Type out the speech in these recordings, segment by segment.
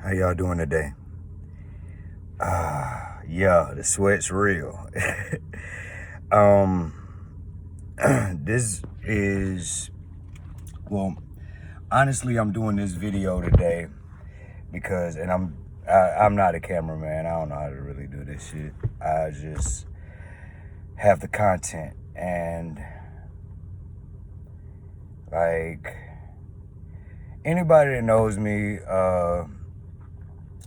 How y'all doing today? Yeah, the sweat's real. um, this is, well, honestly, I'm doing this video today because, and I'm not a cameraman. I don't know how to really do this shit. I just have the content, and like anybody that knows me,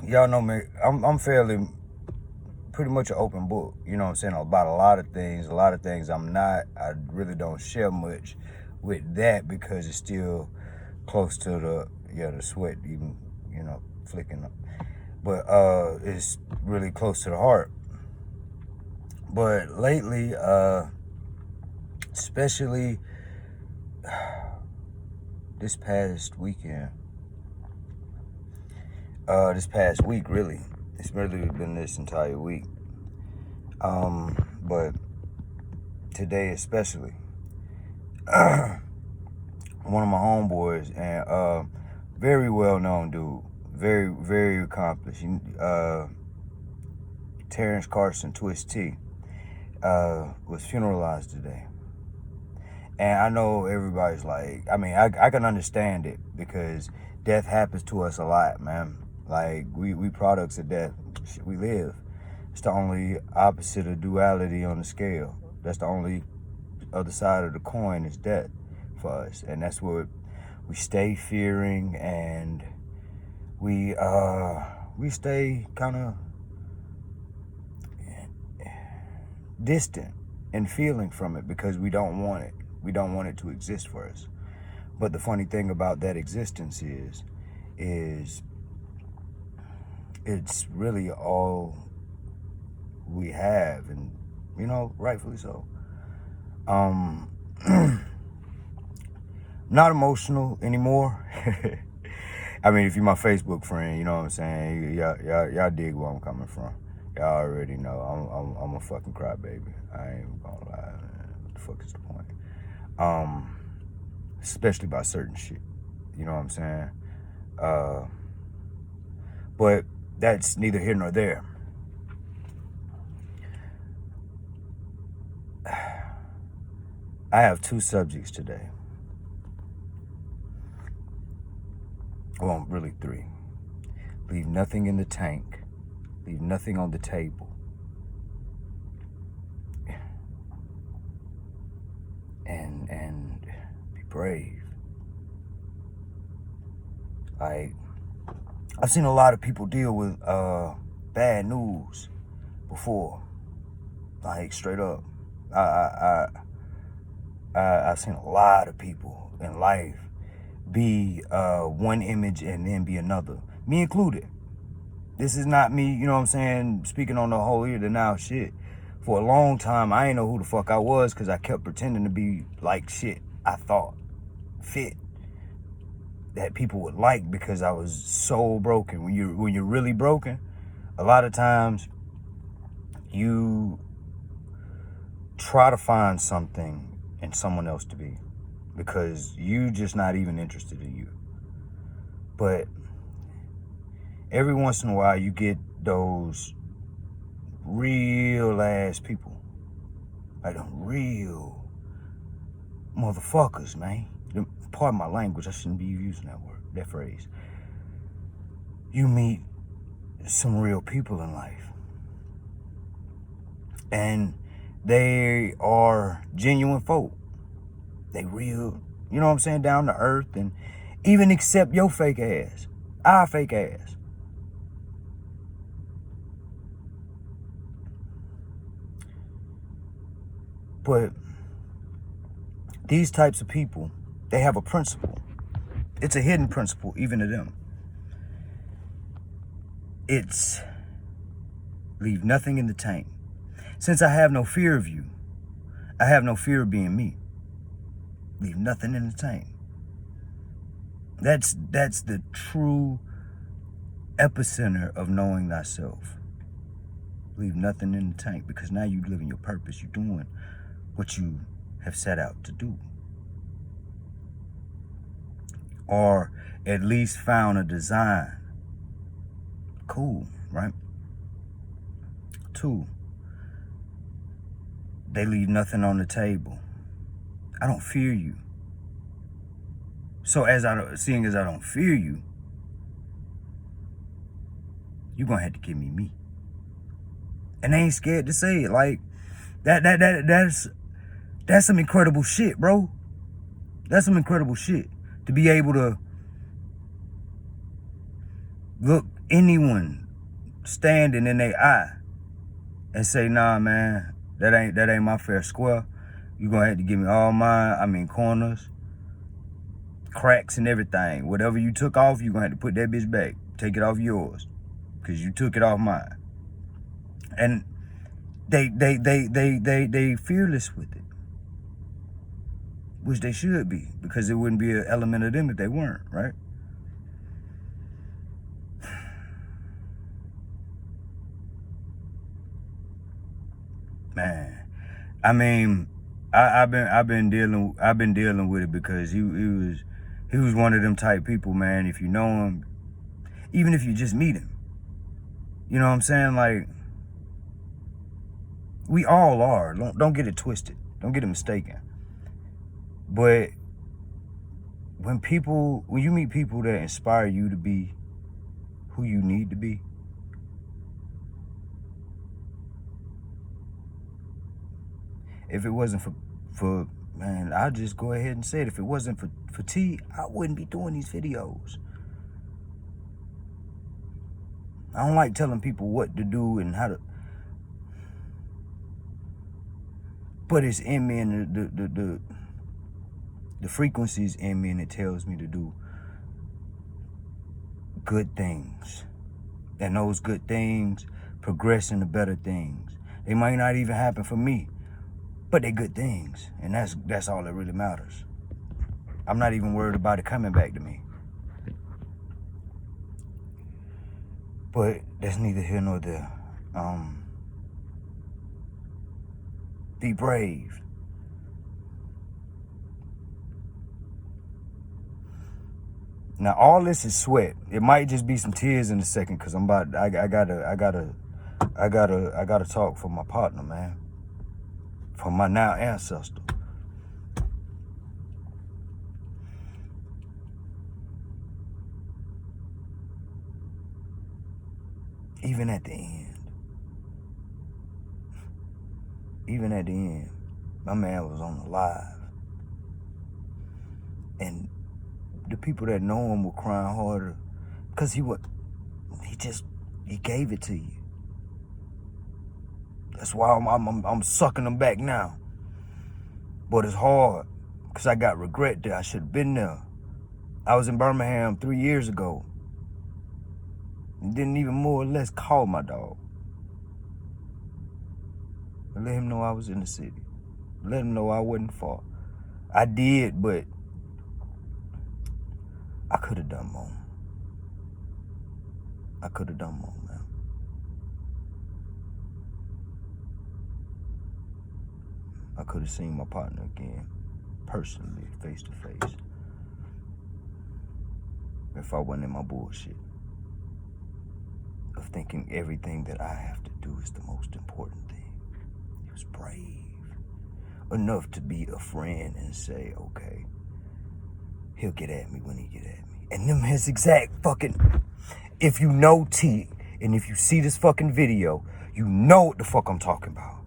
y'all know me. I'm fairly pretty much an open book, you know what I'm saying, about a lot of things I'm not. I really don't share much with that because it's still close to the sweat, even, flicking up. But it's really close to the heart. But lately, especially this past weekend, this past week, really, it's really been this entire week. But today especially, one of my homeboys, and very well-known dude, very, very accomplished. Terrence Carson, Twist T, was funeralized today. And I know everybody's like, I mean, I can understand it because death happens to us a lot, man. Like, we products of death. We live. It's the only opposite of duality on the scale. That's the only other side of the coin is death for us. And that's what we stay fearing, and we stay kind of distant and feeling from it because we don't want it. We don't want it to exist for us. But the funny thing about that existence is it's really all we have, and rightfully so. Not emotional anymore. I mean, if you're my Facebook friend, you know what I'm saying. Y'all dig where I'm coming from. Y'all already know I'm a fucking crybaby. I ain't gonna lie. What the fuck is the point? Especially about certain shit. You know what I'm saying? But that's neither here nor there. I have two subjects today. Well, really three. Leave nothing in the tank. Leave nothing on the table. And be brave. Like, I've seen a lot of people deal with bad news before. Like, straight up. I've seen a lot of people in life be one image and then be another. Me included. This is not me, you know what I'm saying, speaking on the whole here to now shit. For a long time, I didn't know who the fuck I was because I kept pretending to be like shit I thought fit, that people would like, because I was so broken. When you're really broken, a lot of times you try to find something in someone else to be, because you just not even interested in you. But every once in a while you get those real ass people, like them real motherfuckers, man. Pardon my language, I shouldn't be using that phrase. You meet some real people in life, and they are genuine folk. They real, you know what I'm saying, down to earth, and even accept your fake ass, our fake ass. But these types of people, they have a principle. It's a hidden principle, even to them. It's leave nothing in the tank. Since I have no fear of you, I have no fear of being me. Leave nothing in the tank. That's the true epicenter of knowing thyself. Leave nothing in the tank, because now you living your purpose. You're doing what you have set out to do, or at least found a design Cool, right? 2, they leave nothing on the table. I don't fear you. So seeing as I don't fear you, you're gonna have to give me me. And they ain't scared to say it. Like that's some incredible shit, bro. That's some incredible shit. To be able to look anyone standing in their eye and say, nah, man, that ain't my fair square. You're gonna have to give me all mine. I mean, corners, cracks, and everything. Whatever you took off, you're gonna have to put that bitch back. Take it off yours, because you took it off mine. And they fearless with it, which they should be, because it wouldn't be an element of them if they weren't, right? Man, I mean, I've been dealing with it, because he was one of them type people, man. If you know him, even if you just meet him, you know what I'm saying? Like, we all are. Don't get it twisted. Don't get it mistaken. But when you meet people that inspire you to be who you need to be, if it wasn't for man, I'll just go ahead and say it. If it wasn't for T, I wouldn't be doing these videos. I don't like telling people what to do and how to, but it's in me, and the frequency's in me, and it tells me to do good things. And those good things progress into better things. They might not even happen for me, but they're good things. And that's all that really matters. I'm not even worried about it coming back to me. But that's neither here nor there. Be brave. Now all this is sweat. It might just be some tears in a second, because I gotta talk for my partner, man. For my now ancestor. Even at the end, my man was on the live. And the people that know him were crying harder, because he gave it to you. That's why I'm sucking them back now. But it's hard, because I got regret there. I should have been there. I was in Birmingham 3 years ago, and didn't even more or less call my dog. I let him know I was in the city. Let him know I wasn't far. I did, but I could have done more. Man. I could have seen my partner again, personally, face to face, if I wasn't in my bullshit of thinking everything that I have to do is the most important thing. He was brave enough to be a friend and say, okay, he'll get at me when he get at me. And them his exact fucking, if you know T, and if you see this fucking video, you know what the fuck I'm talking about.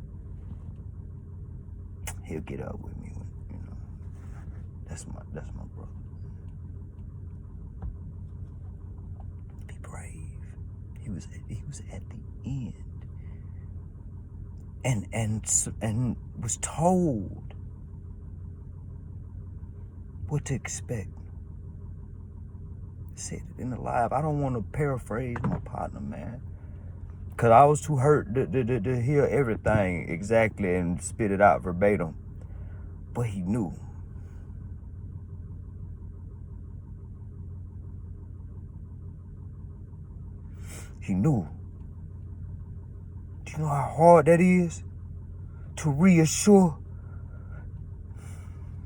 He'll get up with me when, you know. That's my brother. Be brave. He was at the end. And was told what to expect. Said it in the live. I don't want to paraphrase my partner, man, because I was too hurt to hear everything exactly and spit it out verbatim. But he knew. He knew. Do you know how hard that is? To reassure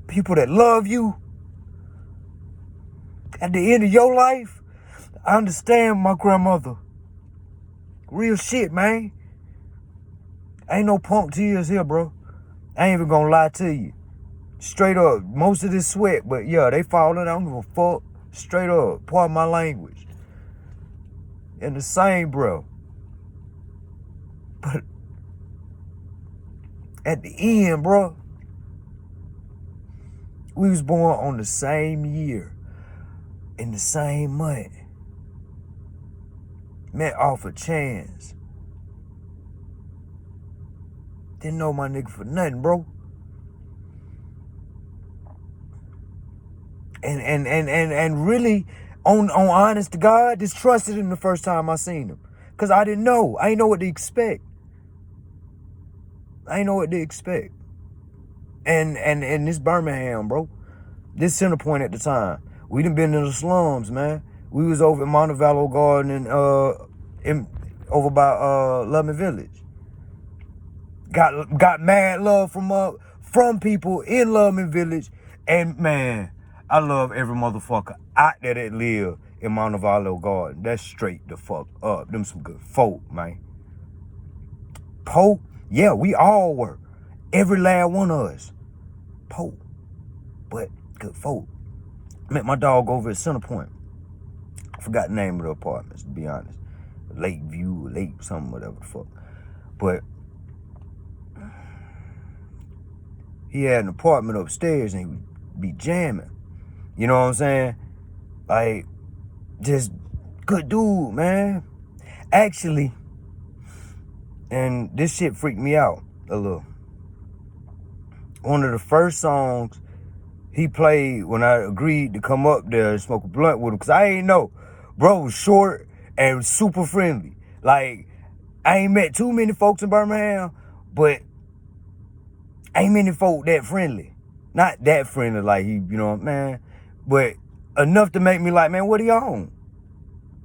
people that love you at the end of your life? I understand my grandmother. Real shit, man. Ain't no punk tears here, bro. I ain't even gonna lie to you. Straight up, most of this sweat, but yeah, they falling. I don't give a fuck. Straight up, pardon my language. In the same, bro. But at the end, bro, we was born on the same year, in the same month. Met off a chance. Didn't know my nigga for nothing, bro. And really, on honest to God, distrusted him the first time I seen him. Cause I didn't know. I didn't know what to expect. And this Birmingham, bro. This Center Point at the time. We done been in the slums, man. We was over in Montevallo Garden and over by Loving Village. Got mad love from people in Loving Village. And man, I love every motherfucker out there that live in Montevallo Garden. That's straight the fuck up. Them some good folk, man. Poe, yeah, we all were. Every last one of us. Poe. But good folk. Met my dog over at Center Point. I forgot the name of the apartments, to be honest. Lakeview, Lake, something, whatever the fuck. But he had an apartment upstairs and he would be jamming. You know what I'm saying? Like, just good dude, man. Actually, and this shit freaked me out a little. One of the first songs he played when I agreed to come up there and smoke a blunt with him, because I ain't know. Bro was short and super friendly. Like, I ain't met too many folks in Birmingham, but ain't many folk that friendly. Not that friendly like he, you know, man, but enough to make me like, man, what are you on?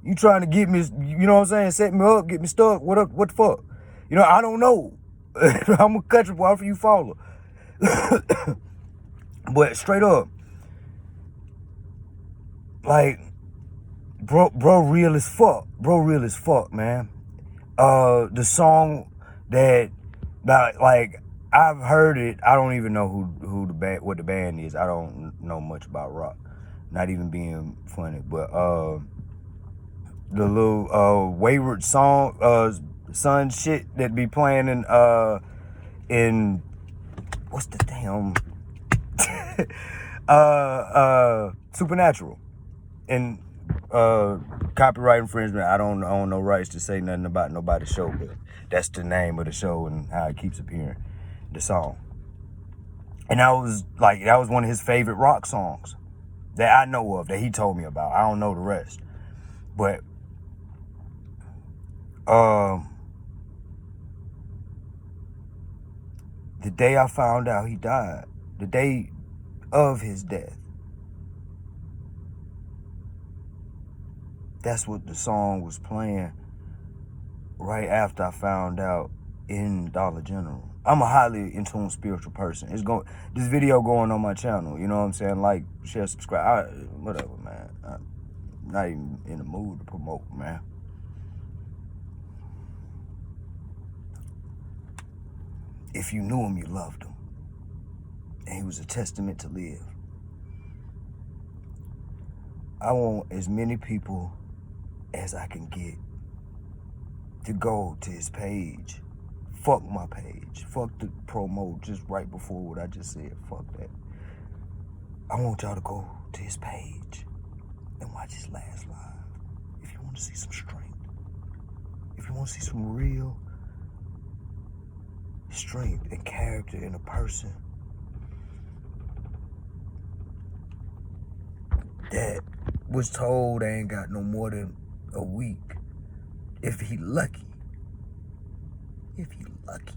You trying to get me, you know what I'm saying, set me up, get me stuck, what the fuck? You know, I don't know. I'm a country boy, for you follow. But straight up, like, bro real as fuck. Bro real as fuck, man. The song that, like, I've heard it. I don't even know what the band is. I don't know much about rock. Not even being funny, but the little Wayward song, son shit that be playing in what's the damn Supernatural, and copyright infringement. I don't own no rights to say nothing about nobody's show, but that's the name of the show and how it keeps appearing, the song. And that was one of his favorite rock songs that I know of, that he told me about. I don't know the rest, but the day I found out he died, the day of his death, that's what the song was playing right after I found out in Dollar General. I'm a highly in tune spiritual person. This video going on my channel, you know what I'm saying? Like, share, subscribe, whatever, man. I'm not even in the mood to promote, man. If you knew him, you loved him. And he was a testament to live. I want as many people as I can get to go to his page. Fuck my page. Fuck the promo just right before what I just said. Fuck that. I want y'all to go to his page and watch his last live. If you want to see some strength. If you want to see some real strength and character in a person that was told they ain't got no more than a week. If he lucky. If he lucky.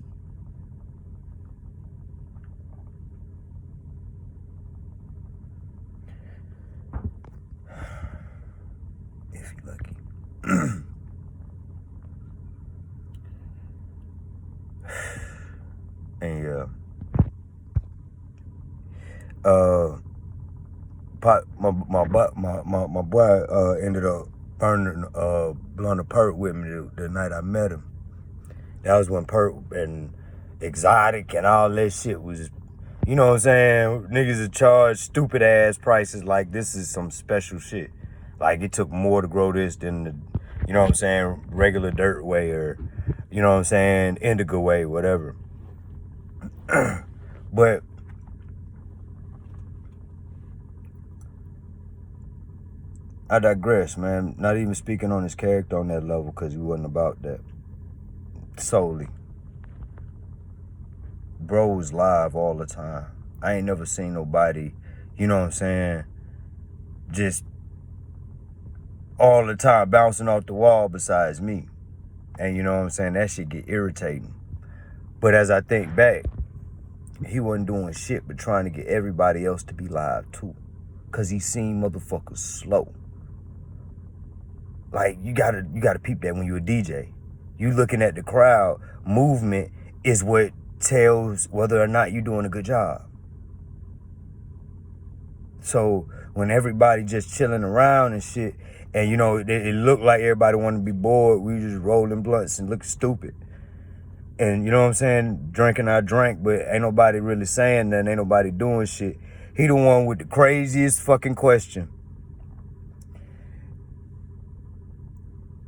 If he lucky. And yeah. My boy ended up burning blunt of perk with me the night I met him. That was when perk and exotic and all that shit was, you know what I'm saying? Niggas would charge stupid ass prices like this is some special shit. Like it took more to grow this than the, you know what I'm saying, regular dirt way or, you know what I'm saying, indica way, whatever. But I digress, man. Not even speaking on his character on that level because he wasn't about that solely. Bro was live all the time. I ain't never seen nobody, you know what I'm saying, just all the time bouncing off the wall besides me. And you know what I'm saying, that shit get irritating. But as I think back, he wasn't doing shit but trying to get everybody else to be live too. Cause he seen motherfuckers slow. Like you gotta peep that when you're a DJ. You looking at the crowd, movement is what tells whether or not you're doing a good job. So when everybody just chilling around and shit, and you know, it looked like everybody wanted to be bored, we just rolling blunts and looking stupid. And you know what I'm saying? Drinking our drink, but ain't nobody really saying nothing, ain't nobody doing shit. He the one with the craziest fucking question.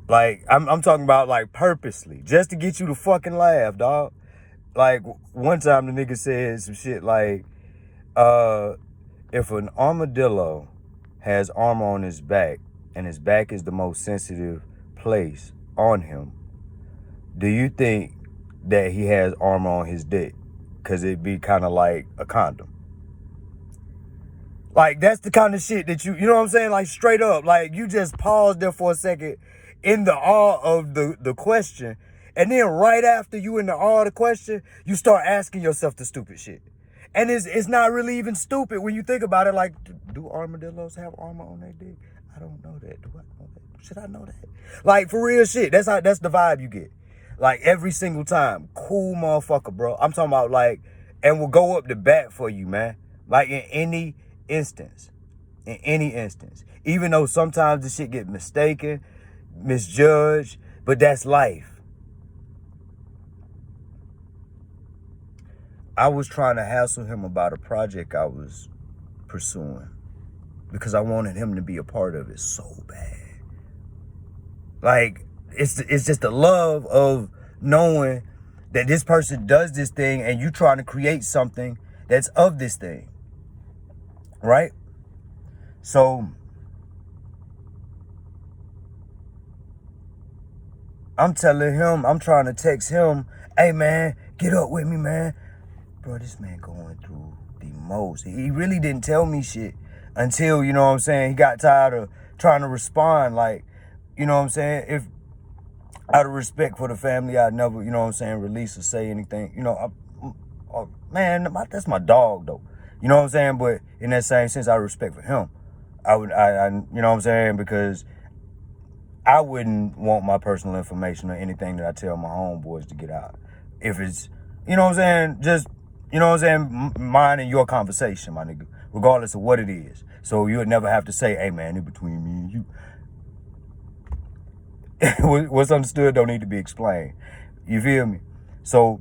Like, I'm talking about like purposely, just to get you to fucking laugh, dog. Like, one time the nigga said some shit like, if an armadillo has armor on his back, and his back is the most sensitive place on him, do you think that he has armor on his dick? Because it'd be kind of like a condom. Like, that's the kind of shit that you know what I'm saying? Like, straight up. Like, you just pause there for a second in the awe of the question. And then right after you in the awe of the question, you start asking yourself the stupid shit. And it's not really even stupid when you think about it. Like, do armadillos have armor on their dick? I don't know that. Do I know that? Should I know that? Like, for real shit. That's the vibe you get. Like, every single time. Cool motherfucker, bro. I'm talking about, like, and we'll go up the bat for you, man. Like, in any instance. Even though sometimes the shit get mistaken, misjudged, but that's life. I was trying to hassle him about a project I was pursuing because I wanted him to be a part of it so bad. Like, it's just the love of knowing that this person does this thing and you trying to create something that's of this thing. Right? So I'm telling him, I'm trying to text him, hey man, get up with me, man. Bro, this man going through the most. He really didn't tell me shit until, you know what I'm saying, he got tired of trying to respond. Like, you know what I'm saying, if out of respect for the family, I'd never, you know what I'm saying, release or say anything. You know, man, that's my dog though. You know what I'm saying? But in that same sense, out of respect for him, I you know what I'm saying, because I wouldn't want my personal information or anything that I tell my homeboys to get out. If it's, you know what I'm saying, just, you know what I'm saying, mine and your conversation, my nigga, regardless of what it is. So you would never have to say, hey man, it's between me and you. What's understood don't need to be explained. You feel me? So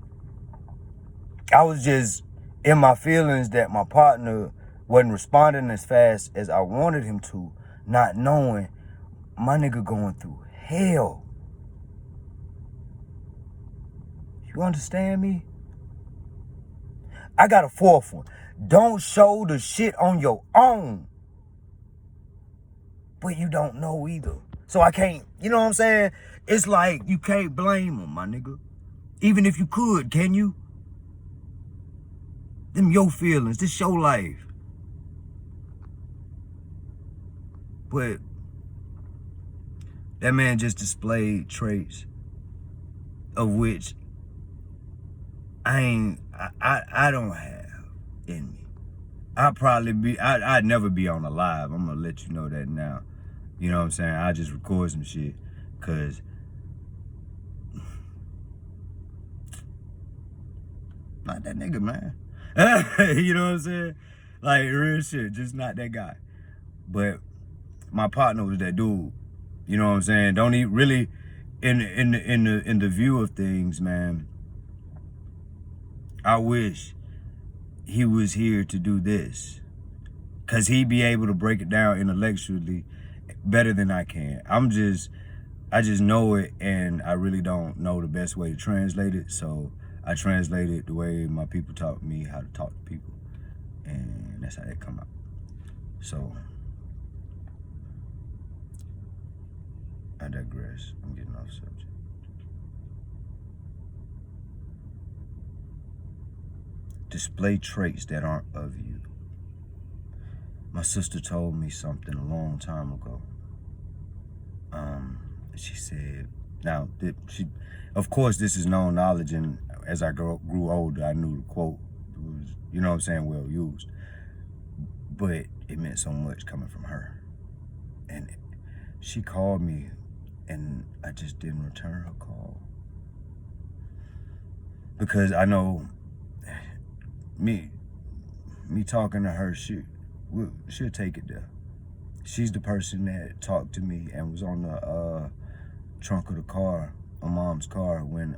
I was just in my feelings that my partner wasn't responding as fast as I wanted him to, not knowing my nigga going through hell. You understand me? I got a fourth one. Don't show the shit on your own, but you don't know either. So I can't, you know what I'm saying? It's like you can't blame him, my nigga. Even if you could, can you? Them your feelings, this your life. But that man just displayed traits of which I don't have in me. I'd never be on a live. I'm gonna let you know that now. You know what I'm saying? I just record some shit, cause not that nigga, man. You know what I'm saying? Like, real shit, just not that guy. But my partner was that dude. You know what I'm saying? Don't even really, in the view of things, man, I wish he was here to do this. Cause he'd be able to break it down intellectually better than I can. I just know it, and I really don't know the best way to translate it. So I translate it the way my people taught me how to talk to people, and that's how they come out. So I digress. I'm getting off subject. Display traits that aren't of you. My sister told me something a long time ago. She said, now, of course, this is known knowledge, and as I grew older, I knew the quote was, you know what I'm saying, well used. But it meant so much coming from her. And she called me, and I just didn't return her call. Because I know me talking to her, she'll take it there. She's the person that talked to me and was on the trunk of the car, my mom's car, when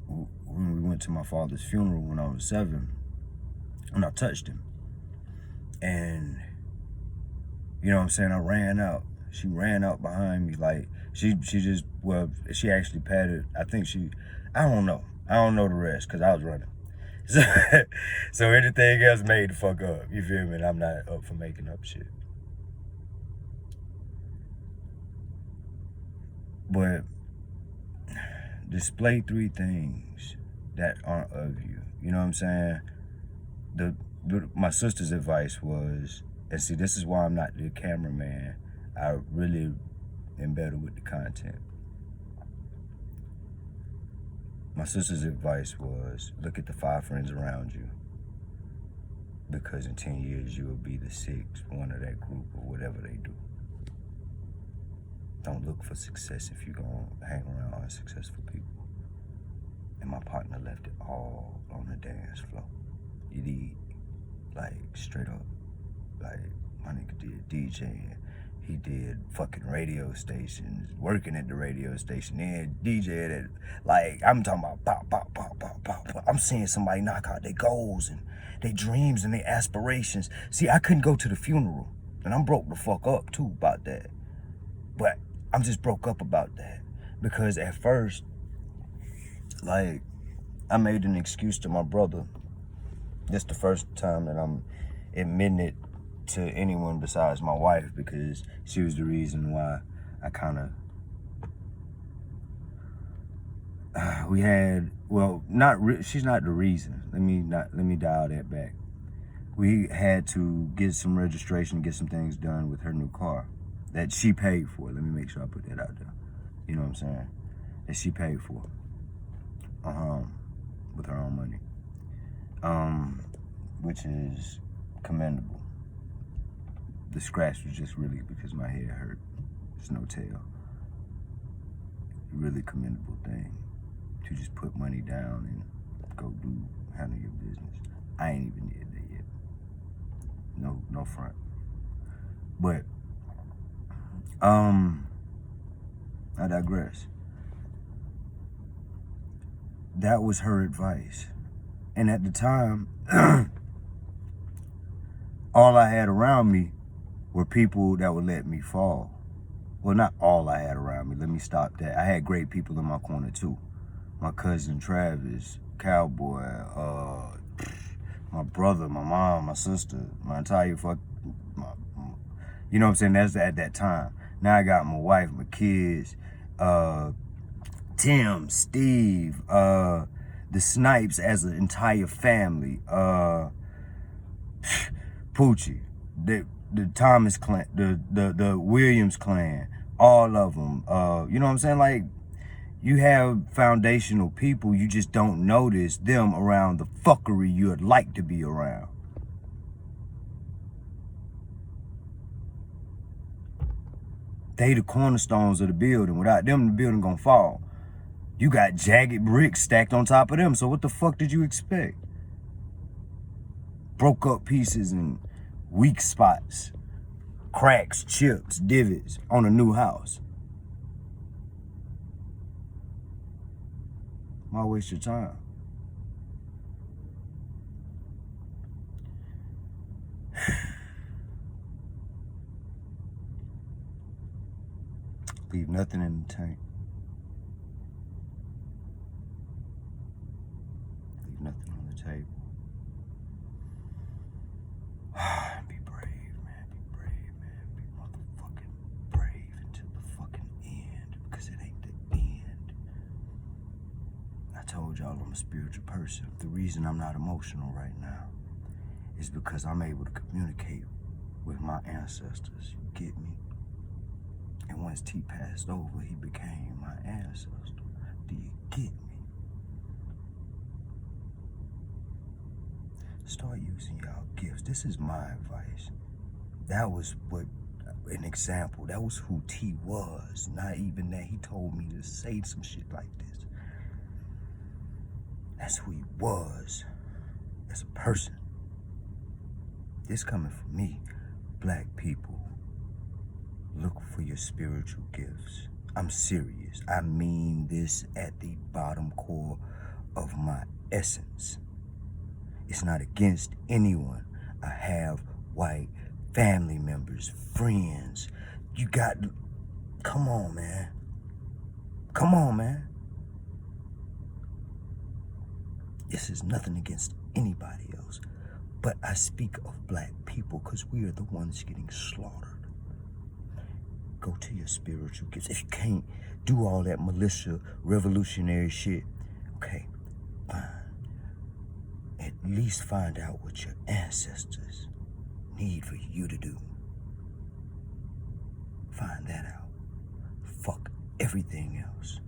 we went to my father's funeral when I was 7, and I touched him. And, you know what I'm saying, I ran out. She ran out behind me, like, she actually patted, I don't know the rest, because I was running. So anything else made the fuck up, you feel me? And I'm not up for making up shit. But display 3 things that aren't of you. You know what I'm saying? My sister's advice was, and see, this is why I'm not the cameraman. I really am better with the content. My sister's advice was, look at the 5 friends around you, because in 10 years you will be the 6th one of that group or whatever they do. Don't look for success if you're going to hang around unsuccessful people. And my partner left it all on the dance floor. You did, like, straight up. Like, my nigga did DJing. He did fucking radio stations, working at the radio station, then DJ at, like, I'm talking about pop, pop, pop, pop, pop, pop. I'm seeing somebody knock out their goals and their dreams and their aspirations. See, I couldn't go to the funeral, and I'm broke the fuck up, too, about that. But I'm just broke up about that, because at first, like, I made an excuse to my brother. This the first time that I'm admitting it to anyone besides my wife, because she was the reason why I kind of we had, well, she's not the reason. Let me dial that back. We had to get some registration, get some things done with her new car that she paid for. Let me make sure I put that out there. You know what I'm saying? That she paid for. With her own money. Which is commendable. The scratch was just really because my head hurt. There's no tail. Really commendable thing to just put money down and go handle your business. I ain't even did that yet. No front. But I digress. That was her advice. And at the time, all I had around me were people that would let me fall. Well, not all I had around me. Let me stop that. I had great people in my corner, too. My cousin Travis, Cowboy, my brother, my mom, my sister, my entire you know what I'm saying? That's at that time. Now I got my wife, my kids, Tim, Steve, the Snipes as an entire family, Poochie, the Thomas clan, the Williams clan, all of them. You know what I'm saying? Like, you have foundational people, you just don't notice them around the fuckery you'd like to be around. They the cornerstones of the building. Without them, the building gonna fall. You got jagged bricks stacked on top of them, so what the fuck did you expect? Broke up pieces and weak spots. cracks, chips, divots on a new house. Why waste your time? Leave nothing in the tank. Leave nothing on the table. Be brave, man. Be brave, man. Be motherfucking brave until the fucking end. Because it ain't the end. I told y'all I'm a spiritual person. The reason I'm not emotional right now is because I'm able to communicate with my ancestors. You get me? And once T passed over, he became my ancestor. Do you get me? Start using y'all gifts. This is my advice. That was what, an example. That was who T was. Not even that he told me to say some shit like this. That's who he was as a person. This coming from me. Black people, look for your spiritual gifts. I'm serious. I mean this at the bottom core of my essence. It's not against anyone. I have white family members, friends. You got, come on, man. Come on, man. This is nothing against anybody else. But I speak of black people because we are the ones getting slaughtered. Go to your spiritual gifts. If you can't do all that militia, revolutionary shit, okay, fine. At least find out what your ancestors need for you to do. Find that out. Fuck everything else.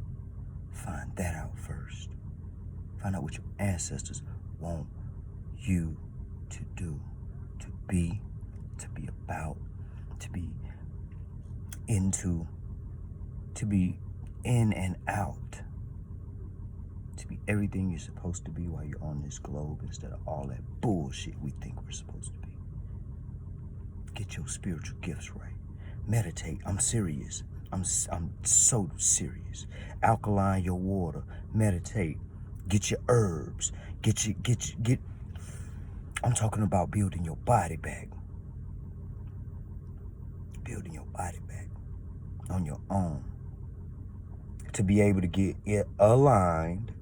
Find that out first. Find out what your ancestors want you to do, to be about, to be into, to be in and out, to be everything you're supposed to be while you're on this globe instead of all that bullshit we think we're supposed to be. Get your spiritual gifts right. Meditate. I'm serious. I'm so serious. Alkaline your water. Meditate. Get your herbs. Get. I'm talking about building your body back. Building your body back on your own. To be able to get it aligned,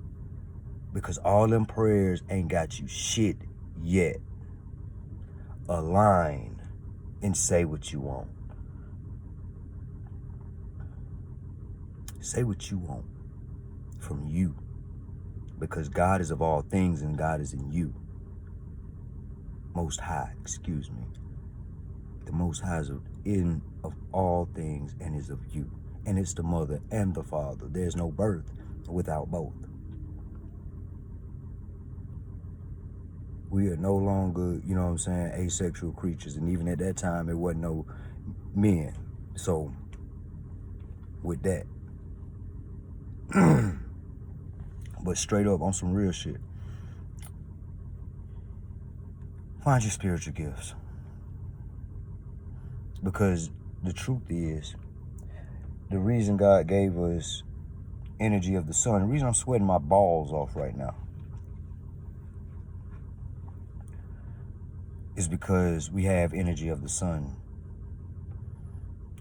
because all them prayers ain't got you shit yet. Align and say what you want. Say what you want from you. Because God is of all things and God is in you. Most High, excuse me. The Most High is in of all things and is of you. And it's the mother and the father. There's no birth without both. We are no longer, you know what I'm saying, asexual creatures. And even at that time, it wasn't no men. So, with that. But straight up, on some real shit. Find your spiritual gifts. Because the truth is, the reason God gave us energy of the sun, the reason I'm sweating my balls off right now, is because we have energy of the sun.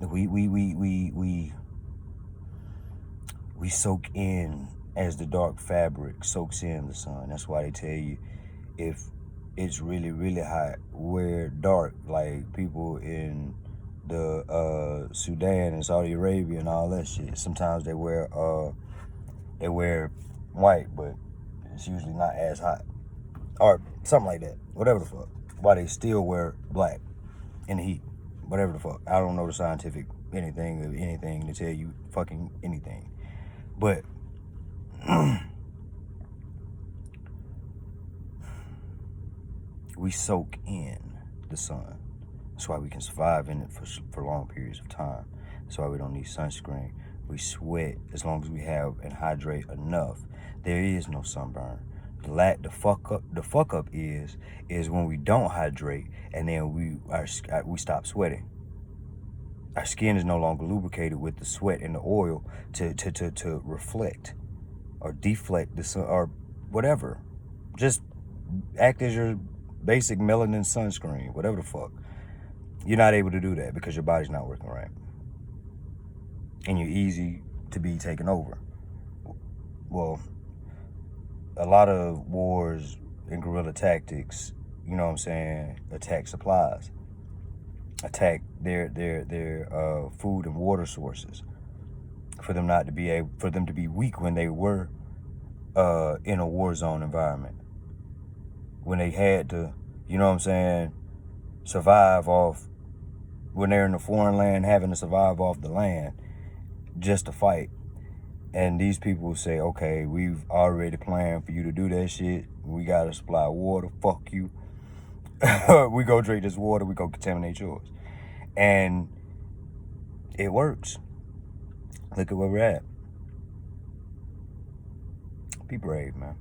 We soak in as the dark fabric soaks in the sun. That's why they tell you if it's really, really hot, wear dark. Like people in the Sudan and Saudi Arabia and all that shit. Sometimes they wear white, but it's usually not as hot. Or something like that. Whatever the fuck. Why they still wear black in the heat. Whatever the fuck. I don't know the scientific anything to tell you fucking anything. But we soak in the sun. That's why we can survive in it for long periods of time. That's why we don't need sunscreen. We sweat as long as we have and hydrate enough. There is no sunburn. The fuck up is when we don't hydrate and then we stop sweating. Our skin is no longer lubricated with the sweat and the oil to reflect or deflect the sun or whatever. Just act as your basic melanin sunscreen, whatever the fuck. You're not able to do that because your body's not working right. And you're easy to be taken over. Well, a lot of wars and guerrilla tactics, you know what I'm saying, attack supplies, attack their food and water sources, for them not to be able, for them to be weak when they were in a war zone environment, when they had to, you know what I'm saying, survive off, when they're in a foreign land, having to survive off the land just to fight. And these people say, okay, we've already planned for you to do that shit. We got to supply water. Fuck you. We go drink this water. We go contaminate yours. And it works. Look at where we're at. Be brave, man.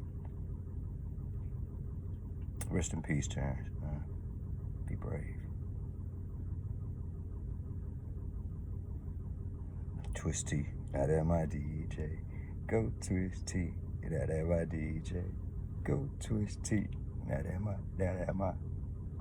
Rest in peace, Terrence, man. Be brave. Twist T. Now that my DJ. Go Twist T. Now that my DJ. Go Twist T. Now that my